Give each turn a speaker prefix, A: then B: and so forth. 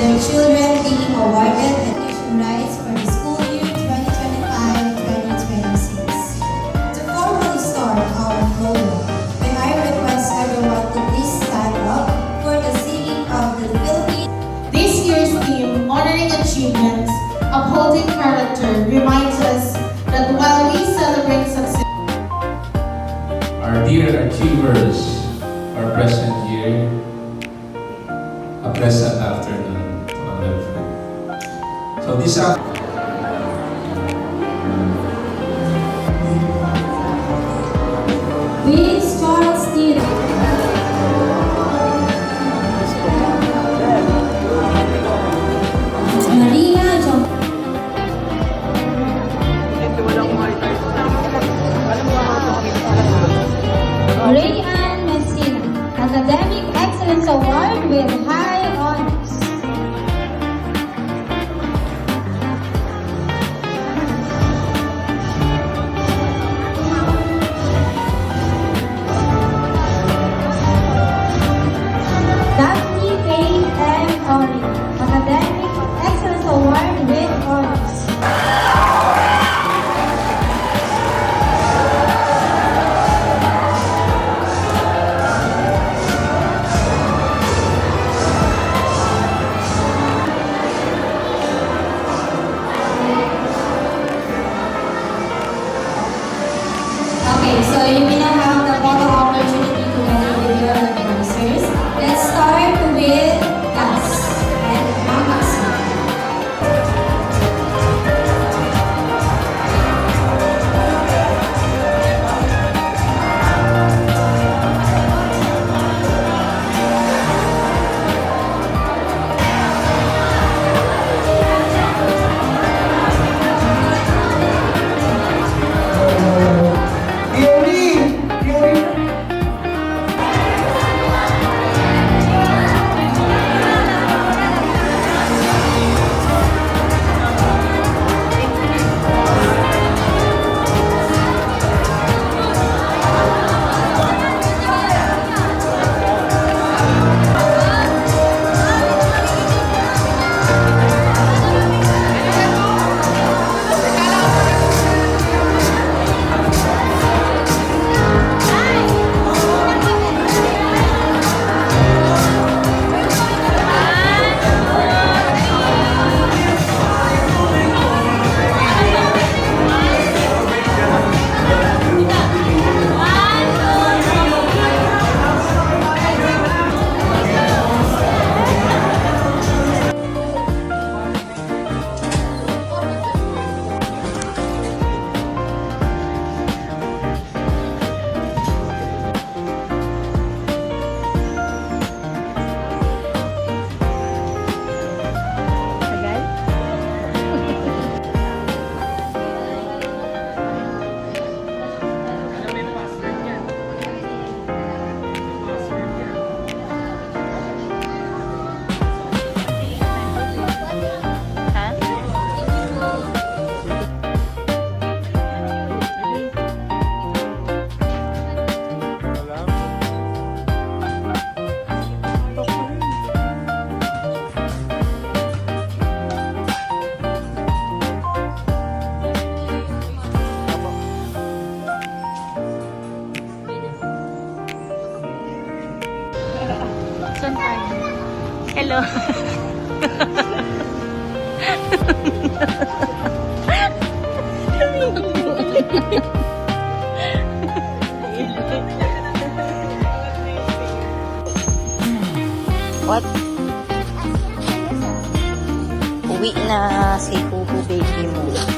A: their children being awarded education rights for the school year 2025-2026. To formally start our program, may I request everyone to please stand up for the singing of the Philippines.
B: This year's theme, Honoring Achievements, Upholding Character, reminds us that while we celebrate success,
C: our dear achievers are present here. A pleasant afternoon to all of you. So this afternoon,
A: Vince Charles Tito. Maria John. Ray Ann Messina, Academic Excellence Award with high honors. Daphne Faye M. Ori, Academic Excellence Award with honors. Okay, so you may now have the photo opportunity together with your advisors. Let's start with Gus and Mamas.
D: Hello. What? Uwi na si Huhu baby mo.